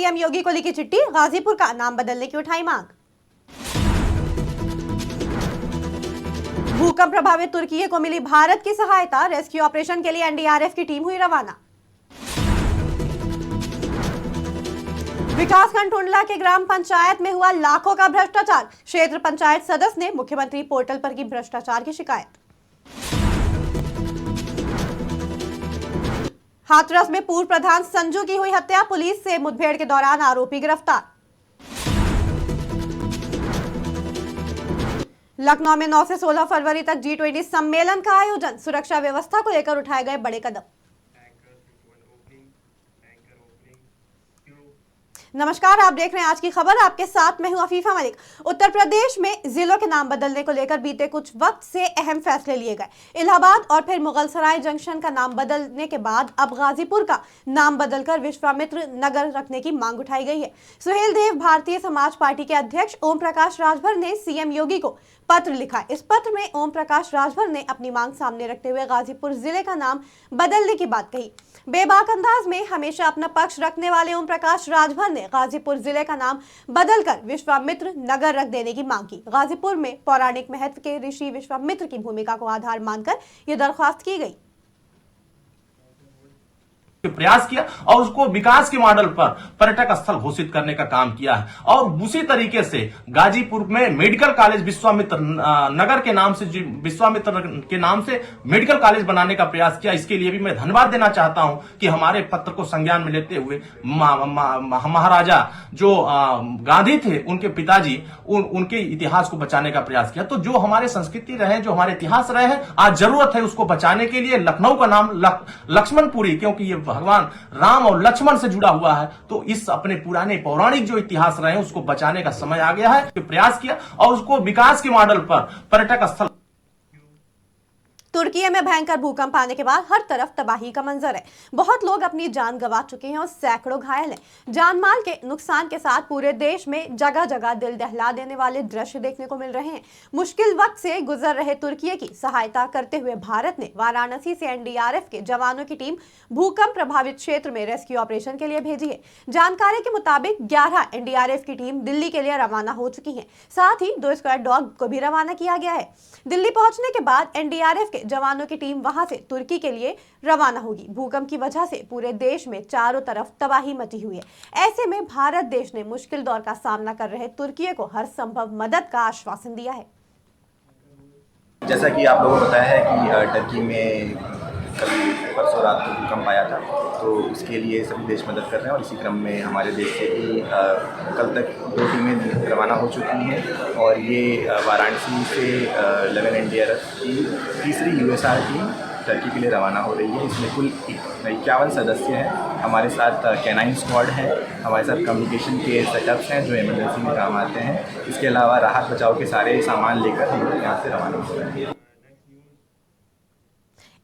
CM योगी को लिखी चिट्ठी, गाजीपुर का नाम बदलने की उठाई मांग। भूकंप प्रभावित तुर्की को मिली भारत की सहायता, रेस्क्यू ऑपरेशन के लिए एनडीआरएफ की टीम हुई रवाना। विकासखंड टुंडला के ग्राम पंचायत में हुआ लाखों का भ्रष्टाचार, क्षेत्र पंचायत सदस्य ने मुख्यमंत्री पोर्टल पर की भ्रष्टाचार की शिकायत। हाथरस में पूर्व प्रधान संजू की हुई हत्या, पुलिस से मुठभेड़ के दौरान आरोपी गिरफ्तार। लखनऊ में 9 से 16 फरवरी तक G20 सम्मेलन का आयोजन, सुरक्षा व्यवस्था को लेकर उठाए गए बड़े कदम। नमस्कार, आप देख रहे हैं आज की खबर। आपके साथ मैं हूं अफीफा मलिक। उत्तर प्रदेश में जिलों के नाम बदलने को लेकर बीते कुछ वक्त से अहम फैसले लिए गए। इलाहाबाद और फिर मुगलसराय जंक्शन का नाम बदलने के बाद अब गाजीपुर का नाम बदलकर विश्वामित्र नगर रखने की मांग उठाई गई है। सुहेल देव भारतीय समाज पार्टी के अध्यक्ष ओम प्रकाश राजभर ने सीएम योगी को पत्र लिखा। इस पत्र में ओम प्रकाश राजभर ने अपनी मांग सामने रखते हुए गाजीपुर जिले का नाम बदलने की बात कही। बेबाक अंदाज में हमेशा अपना पक्ष रखने वाले ओम प्रकाश राजभर ने गाजीपुर जिले का नाम बदलकर विश्वामित्र नगर रख देने की मांग की। गाजीपुर में पौराणिक महत्व के ऋषि विश्वामित्र की भूमिका को आधार मानकर यह दरख्वास्त की गई। प्रयास किया और उसको विकास के मॉडल पर पर्यटक स्थल घोषित करने का काम किया है। और उसी तरीके से गाजीपुर में मेडिकल कॉलेज विश्वामित्र नगर के नाम से, विश्वामित्र के नाम से मेडिकल कॉलेज बनाने का प्रयास किया। इसके लिए भी मैं धन्यवाद देना चाहता हूं कि हमारे पत्र को संज्ञान में लेते हुए महाराजा जो गांधी थे, उनके पिताजी उनके इतिहास को बचाने का प्रयास किया। तो जो हमारे संस्कृति रहे, जो हमारे इतिहास रहे हैं, आज जरूरत है उसको बचाने के लिए। लखनऊ का नाम लक्ष्मणपुरी, क्योंकि ये भगवान राम और लक्ष्मण से जुड़ा हुआ है, तो इस अपने पुराने पौराणिक जो इतिहास रहे हैं उसको बचाने का समय आ गया है। प्रयास किया और उसको विकास के मॉडल पर पर्यटक स्थल। तुर्की में भयंकर भूकंप आने के बाद हर तरफ तबाही का मंजर है। बहुत लोग अपनी जान गंवा चुके हैं और सैकड़ों घायल हैं। जान माल के नुकसान के साथ पूरे देश में जगह जगह दिल दहला देने वाले दृश्य देखने को मिल रहे हैं। मुश्किल वक्त से गुजर रहे तुर्की की सहायता करते हुए भारत ने वाराणसी से एनडीआरएफ के जवानों की टीम भूकंप प्रभावित क्षेत्र में रेस्क्यू ऑपरेशन के लिए भेजी है। जानकारी के मुताबिक 11 एनडीआरएफ की टीम दिल्ली के लिए रवाना हो चुकी है। साथ ही 2 स्क्वाड डॉग को भी रवाना किया गया है। दिल्ली पहुंचने के बाद एनडीआरएफ के जवानों की टीम वहां से तुर्की के लिए रवाना होगी। भूकंप की वजह से पूरे देश में चारों तरफ तबाही मची हुई है। ऐसे में भारत देश ने मुश्किल दौर का सामना कर रहे तुर्की को हर संभव मदद का आश्वासन दिया है। जैसा कि आप लोगों को पता है कि टर्की में कल परसों रात को भूकंप आया था, तो उसके लिए सभी देश मदद कर रहे हैं। और इसी क्रम में हमारे देश से भी कल तक 2 टीमें रवाना हो चुकी हैं और ये वाराणसी से 11 एनडीआरएफ की तीसरी यूएसआर टीम टर्की के लिए रवाना हो रही है। इसमें कुल 51 सदस्य हैं। हमारे साथ कैनाइन स्क्वाड है, हमारे साथ कम्युनिकेशन के सेटअप्स हैं जो इमरजेंसी में काम आते हैं। इसके अलावा राहत बचाव के सारे सामान लेकर हम लोग यहाँ से रवाना हो रहे हैं।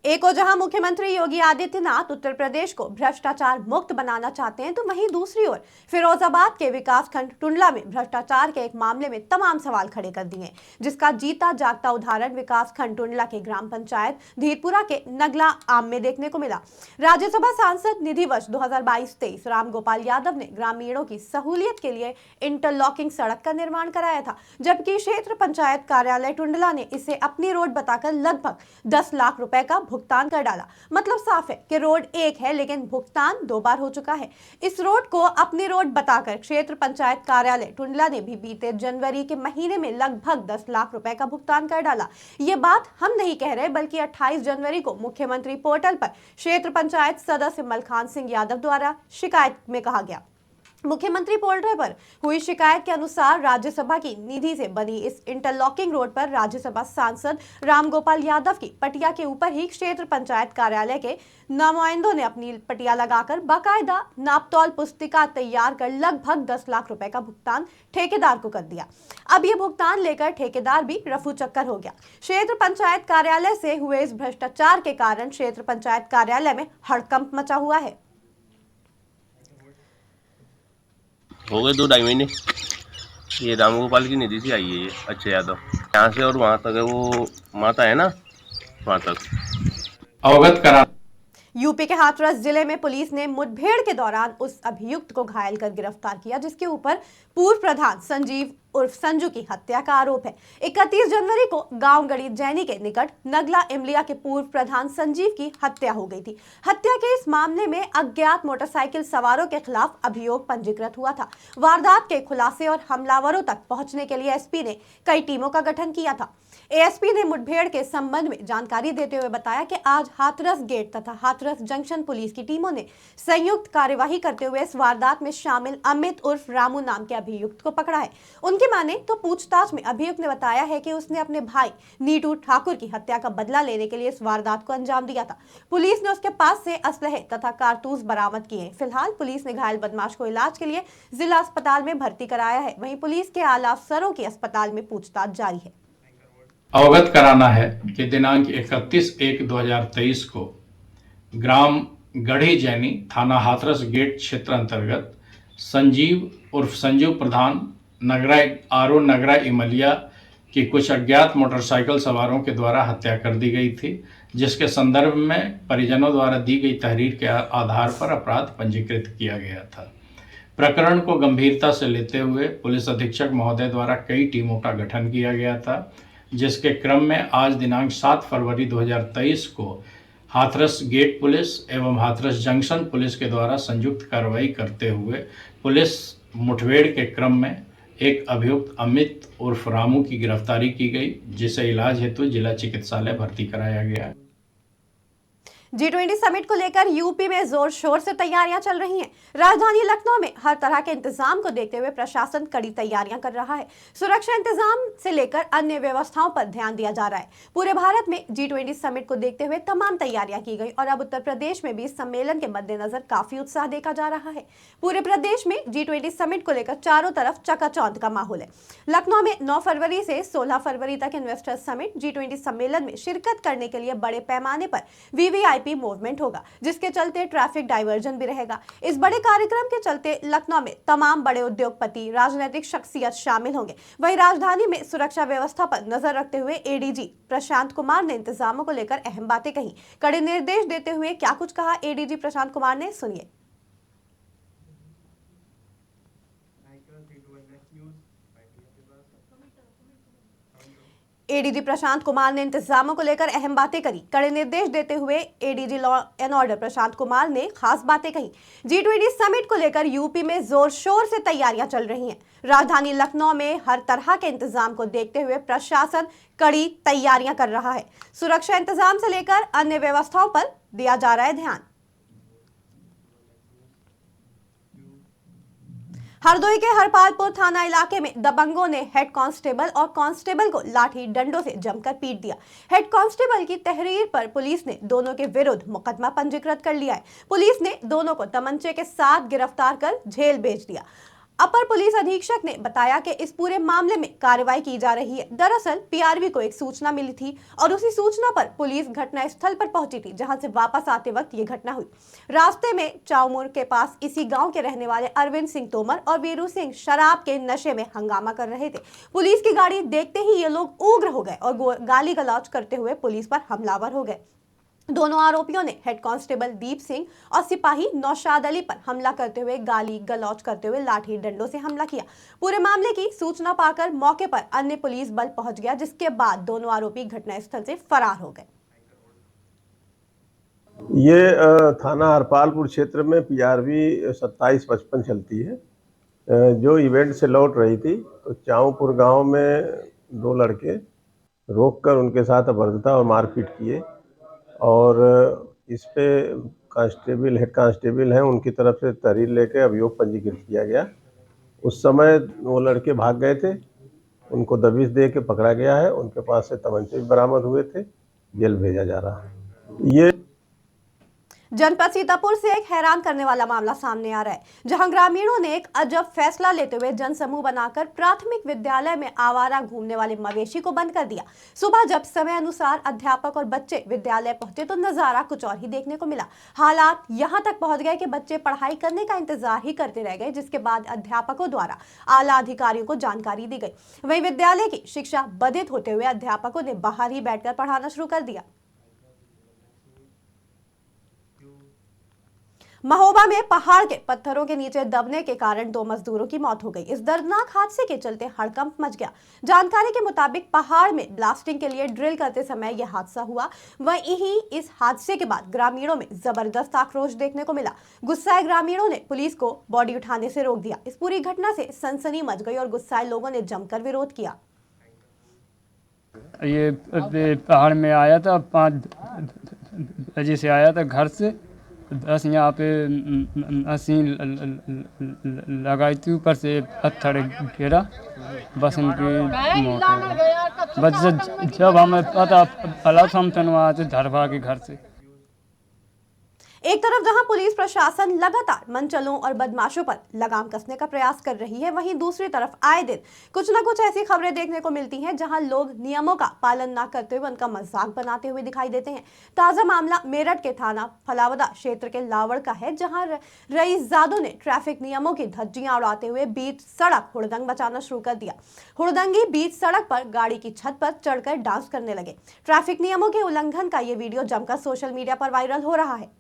एक और जहां मुख्यमंत्री योगी आदित्यनाथ उत्तर प्रदेश को भ्रष्टाचार मुक्त बनाना चाहते हैं, तो वहीं दूसरी ओर फिरोजाबाद के विकासखंड टुंडला में भ्रष्टाचार के एक मामले में तमाम सवाल खड़े कर दिए, जिसका जीता जागता उदाहरण विकासखंड टुंडला के ग्राम पंचायत धीरपुरा के नगला आम में देखने को मिला। राज्यसभा सांसद निधि वर्ष 2022-23 रामगोपाल यादव ने ग्रामीणों की सहूलियत के लिए इंटरलॉकिंग सड़क का निर्माण कराया था, जबकि क्षेत्र पंचायत कार्यालय टुंडला ने इसे अपनी रोड बताकर लगभग 10 लाख रुपए का भुगतान कर डाला। मतलब साफ है कि रोड एक है, लेकिन भुगतान 2 बार हो चुका है। इस रोड को अपनी रोड बताकर क्षेत्र पंचायत कार्यालय टुंडला ने भी बीते जनवरी के महीने में लगभग 10 लाख रुपए का भुगतान कर डाला। ये बात हम नहीं कह रहे, बल्कि 28 जनवरी को मुख्यमंत्री पोर्टल पर क्षेत्र पंचायत सदस्य मलखान सिंह यादव द्वारा शिकायत में कहा गया। मुख्यमंत्री पोर्टल पर हुई शिकायत के अनुसार राज्यसभा की निधि से बनी इस इंटरलॉकिंग रोड पर राज्यसभा सांसद रामगोपाल यादव की पटिया के ऊपर ही क्षेत्र पंचायत कार्यालय के नुमाइंदों ने अपनी पटिया लगाकर बाकायदा नापतौल पुस्तिका तैयार कर लगभग 10 लाख रुपए का भुगतान ठेकेदार को कर दिया। अब ये भुगतान लेकर ठेकेदार भी रफू चक्कर हो गया। क्षेत्र पंचायत कार्यालय से हुए इस भ्रष्टाचार के कारण क्षेत्र पंचायत कार्यालय में हड़कंप मचा हुआ है। हो गए 2-2.5 महीने। ये रामगोपाल की निधि से आई है ये अच्छे यादव, यहाँ से और वहाँ तक है, वो माता है ना, वहाँ तक अवगत करा। यूपी के हाथरस जिले में पुलिस ने मुठभेड़ के दौरान उस अभियुक्त को घायल कर गिरफ्तार किया जिसके ऊपर पूर्व प्रधान संजीव उर्फ संजू की हत्या का आरोप है। 31 जनवरी को गांव गड़ी जैनी के निकट नगला इमलिया के पूर्व प्रधान संजीव की हत्या हो गई थी। हत्या के इस मामले में अज्ञात मोटरसाइकिल सवारों के खिलाफ अभियोग पंजीकृत हुआ था। वारदात के खुलासे और हमलावरों तक पहुंचने के लिए एसपी ने कई टीमों का गठन किया था। एएसपी ने मुठभेड़ के संबंध में जानकारी देते हुए बताया कि आज हाथरस गेट तथा हाथरस जंक्शन पुलिस की टीमों ने संयुक्त कार्यवाही करते हुए इस वारदात में शामिल अमित उर्फ रामू नाम के अभियुक्त को पकड़ा है। उनकी माने तो पूछताछ में अभियुक्त ने बताया है कि उसने अपने भाई नीटू ठाकुर की हत्या का बदला लेने के लिए इस वारदात को अंजाम दिया था। पुलिस ने उसके पास से असलहे तथा कारतूस बरामद किए। फिलहाल पुलिस ने घायल बदमाश को इलाज के लिए जिला अस्पताल में भर्ती कराया है। वहीं पुलिस के आला अफसरों की अस्पताल में पूछताछ जारी है। अवगत कराना है कि दिनांक 31/1/2023 को ग्राम गढ़ी जैनी थाना हाथरस गेट क्षेत्र अंतर्गत संजीव उर्फ संजू प्रधान नगरा इमलिया की कुछ अज्ञात मोटरसाइकिल सवारों के द्वारा हत्या कर दी गई थी, जिसके संदर्भ में परिजनों द्वारा दी गई तहरीर के आधार पर अपराध पंजीकृत किया गया था। प्रकरण को गंभीरता से लेते हुए पुलिस अधीक्षक महोदय द्वारा कई टीमों का गठन किया गया था, जिसके क्रम में आज दिनांक 7 फरवरी 2023 को हाथरस गेट पुलिस एवं हाथरस जंक्शन पुलिस के द्वारा संयुक्त कार्रवाई करते हुए पुलिस मुठभेड़ के क्रम में एक अभियुक्त अमित उर्फ रामू की गिरफ्तारी की गई, जिसे इलाज हेतु जिला चिकित्सालय भर्ती कराया गया है। G20 समिट को लेकर यूपी में जोर शोर से तैयारियां चल रही हैं। राजधानी लखनऊ में हर तरह के इंतजाम को देखते हुए प्रशासन कड़ी तैयारियां कर रहा है। सुरक्षा इंतजाम से लेकर अन्य व्यवस्थाओं पर ध्यान दिया जा रहा है। पूरे भारत में G20 समिट को देखते हुए तमाम तैयारियां की गई और अब उत्तर प्रदेश में भी इस सम्मेलन के मद्देनजर काफी उत्साह देखा जा रहा है। पूरे प्रदेश में G20 समिट को लेकर चारों तरफ चकाचौंध का माहौल है। लखनऊ में 9 फरवरी से 16 फरवरी तक इन्वेस्टर्स समिट G20 सम्मेलन में शिरकत करने के लिए बड़े पैमाने पर वीवीआईपी मूवमेंट होगा, जिसके चलते ट्रैफिक डाइवर्जन भी रहेगा। इस बड़े कार्यक्रम के चलते लखनऊ में तमाम बड़े उद्योगपति, राजनीतिक शख्सियत शामिल होंगे। वहीं राजधानी में सुरक्षा व्यवस्था पर नजर रखते हुए एडीजी प्रशांत कुमार ने इंतजामों को लेकर अहम बातें कही। कड़े निर्देश देते हुए क्या कुछ कहा एडीजी प्रशांत कुमार ने, सुनिए। एडीजी प्रशांत कुमार ने इंतजामों को लेकर अहम बातें करी। कड़े निर्देश देते हुए ADG law and order Prashant Kumar ने खास बातें कही। G20 समिट को लेकर यूपी में जोर शोर से तैयारियां चल रही हैं। राजधानी लखनऊ में हर तरह के इंतजाम को देखते हुए प्रशासन कड़ी तैयारियां कर रहा है। सुरक्षा इंतजाम से लेकर अन्य व्यवस्थाओं पर दिया जा रहा है ध्यान। हरदोई के हरपालपुर थाना इलाके में दबंगों ने हेड कांस्टेबल और कांस्टेबल को लाठी डंडों से जमकर पीट दिया। हेड कांस्टेबल की तहरीर पर पुलिस ने दोनों के विरुद्ध मुकदमा पंजीकृत कर लिया है। पुलिस ने दोनों को तमंचे के साथ गिरफ्तार कर जेल भेज दिया। अपर पुलिस अधीक्षक ने बताया कि इस पूरे मामले में कार्रवाई की जा रही है। दरअसल पीआरवी को एक सूचना मिली थी और उसी सूचना पर पुलिस घटना स्थल पर पहुंची थी, जहां से वापस आते वक्त ये घटना हुई। रास्ते में चाउमुर के पास इसी गांव के रहने वाले अरविंद सिंह तोमर और वीरू सिंह शराब के नशे में हंगामा कर रहे थे। पुलिस की गाड़ी देखते ही ये लोग उग्र हो गए और गाली गलौज करते हुए पुलिस पर हमलावर हो गए। दोनों आरोपियों ने हेड कांस्टेबल दीप सिंह और सिपाही नौशाद अली पर हमला करते हुए गाली गलौज करते हुए लाठी डंडों से हमला किया। पूरे मामले की सूचना पाकर मौके पर अन्य पुलिस बल पहुंच गया, जिसके बाद दोनों आरोपी घटनास्थल से फरार हो गए। ये थाना हरपालपुर क्षेत्र में पीआरवी 2755 चलती है। जो इवेंट से लौट रही थी तो चाऊपुर गांव में 2 लड़के रोककर उनके साथ अभद्रता और मारपीट किए और इस पे हेड कांस्टेबल हैं, उनकी तरफ से तहरीर लेकर अभियोग पंजीकृत किया गया। उस समय वो लड़के भाग गए थे, उनको दबिश दे के पकड़ा गया है। उनके पास से तमंचे भी बरामद हुए थे, जेल भेजा जा रहा है। ये जनपद सीतापुर से एक हैरान करने वाला मामला सामने आ रहा है, जहां ग्रामीणों ने एक अजब फैसला लेते हुए जनसमूह बनाकर प्राथमिक विद्यालय में आवारा घूमने वाले मवेशी को बंद कर दिया। सुबह जब समय अनुसार अध्यापक और बच्चे विद्यालय पहुंचे तो नजारा कुछ और ही देखने को मिला। हालात यहां तक पहुंच गए कि बच्चे पढ़ाई करने का इंतजार ही करते रह गए, जिसके बाद अध्यापकों द्वारा आला अधिकारियों को जानकारी दी गई। वहीं विद्यालय की शिक्षा बाधित होते हुए अध्यापकों ने बाहर ही बैठकर पढ़ाना शुरू कर दिया। महोबा में पहाड़ के पत्थरों के नीचे दबने के कारण 2 मजदूरों की मौत हो गई। इस दर्दनाक हादसे के चलते हड़कंप मच गया। जानकारी के मुताबिक पहाड़ में ब्लास्टिंग के लिए ड्रिल करते समय यह हादसा हुआ। वहीं इस हादसे के बाद ग्रामीणों में जबरदस्त आक्रोश देखने को मिला। गुस्साए ग्रामीणों ने पुलिस को बॉडी उठाने से रोक दिया। इस पूरी घटना से सनसनी मच गई और गुस्साए लोगों ने जमकर विरोध किया। ये पहाड़ में आया था, 5 बजे से आया था घर से, बस यहाँ पे मशीन लगाई थी, ऊपर से पत्थर गिरा, बस इनकी मौत हो गई। बस जब हमें पता चला तो हम वहाँ से घर भागे घर से। एक तरफ जहां पुलिस प्रशासन लगातार मनचलों और बदमाशों पर लगाम कसने का प्रयास कर रही है, वहीं दूसरी तरफ आए दिन कुछ न कुछ ऐसी खबरें देखने को मिलती हैं जहां लोग नियमों का पालन न करते हुए उनका मजाक बनाते हुए दिखाई देते हैं। ताजा मामला मेरठ के थाना फलावदा क्षेत्र के लावड़ का है, जहां रईसजादों ने ट्रैफिक नियमों की धज्जियां उड़ाते हुए बीच सड़क हुड़दंग मचाना शुरू कर दिया। हुड़दंगी बीच सड़क पर गाड़ी की छत पर चढ़कर डांस करने लगे। ट्रैफिक नियमों के उल्लंघन का ये वीडियो जमकर सोशल मीडिया पर वायरल हो रहा है।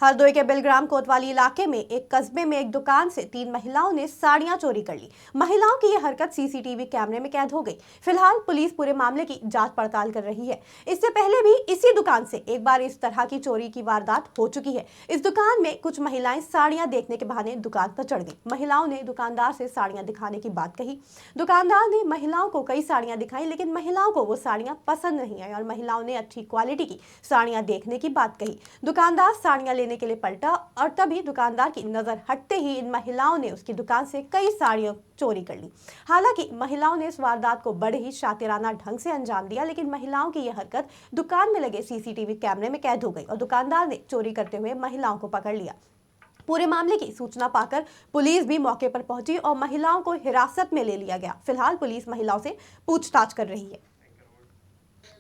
हरदोई के बिलग्राम कोतवाली इलाके में एक कस्बे में एक दुकान से 3 महिलाओं ने साड़ियां चोरी कर ली। महिलाओं की यह हरकत सीसीटीवी कैमरे में कैद हो गई। फिलहाल पुलिस पूरे मामले की जांच पड़ताल कर रही है। इससे पहले भी इसी दुकान से एक बार इस तरह की चोरी की वारदात हो चुकी है। इस दुकान में कुछ महिलाएं साड़ियां देखने के बहाने दुकान पर चढ़ गई। महिलाओं ने दुकानदार से साड़ियां दिखाने की बात कही। दुकानदार ने महिलाओं को कई साड़ियां दिखाई, लेकिन महिलाओं को वो साड़ियां पसंद नहीं आई और महिलाओं ने अच्छी क्वालिटी की साड़ियां देखने की बात कही। दुकानदार साड़ियां लेने के लिए पलटा और तभी दुकानदार की नजर हटते ही इन महिलाओं ने उसकी दुकान से कई साड़ियां चोरी कर ली। हालांकि महिलाओं ने इस वारदात को बड़े ही शातिराना ढंग से अंजाम दिया, लेकिन महिलाओं की यह हरकत दुकान में लगे सीसीटीवी कैमरे में कैद हो गई और दुकानदार ने चोरी करते हुए महिलाओं को पकड़ लिया। पूरे मामले की सूचना पाकर पुलिस भी मौके पर पहुंची और महिलाओं को हिरासत में ले लिया गया। फिलहाल पुलिस महिलाओं से पूछताछ कर रही है।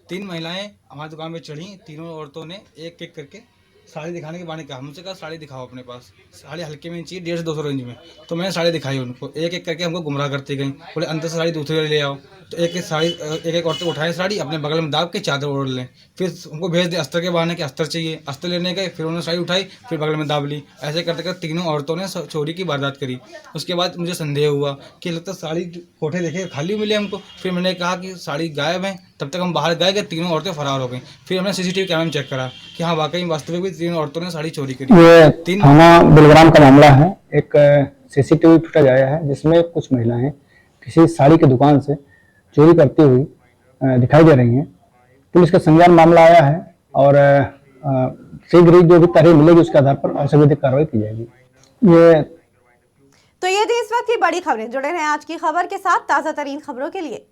3 महिलाएं हमारी दुकान में चढ़ी। तीनों औरतों ने एक एक करके साड़ी दिखाने के बहाने कहा, मुझसे कहा साड़ी दिखाओ अपने पास, साड़ी हल्के में चाहिए 150 से 200 रेंज में। तो मैंने साड़ी दिखाई उनको, एक एक करके हमको गुमराह करती गई। बोले अंदर से साड़ी दूसरी ले आओ, तो एक एक साड़ी एक एक औरतें उठाए साड़ी अपने बगल में दाब के चादर ओढ़ लें। फिर उनको भेज दे अस्तर के बहाने के अस्तर चाहिए, अस्तर लेने गए, फिर उन्होंने साड़ी उठाई फिर बगल में दाब ली। ऐसे करते करते तीनों औरतों ने चोरी की वारदात करी। उसके बाद मुझे संदेह हुआ कि लगता साड़ी कोठे देखे खाली मिले हमको। फिर मैंने कहा कि साड़ी गायब है, तब तक हम बाहर गए कि तीनों औरतें फरार हो गई। फिर हमने सीसीटीवी कैमरे में चेक करा कि हाँ वाकई वास्तविक भी 3 औरतों ने साड़ी चोरी करी। ये थाना बिलग्राम का मामला है। एक सीसीटीवी फुटेज आया है जिसमें कुछ महिलाएं किसी साड़ी की दुकान से चोरी करती हुई दिखाई दे रही हैं। पुलिस का संज्ञान मामला आया है और शीघ्र ही जो भी तहरीर मिलेगी उसके आधार पर आवश्यक विधिक कार्रवाई की जाएगी। तो ये थी इस वक्त की बड़ी खबरें। जुड़े रहें आज की खबर के साथ ताजा तरीन खबरों के लिए।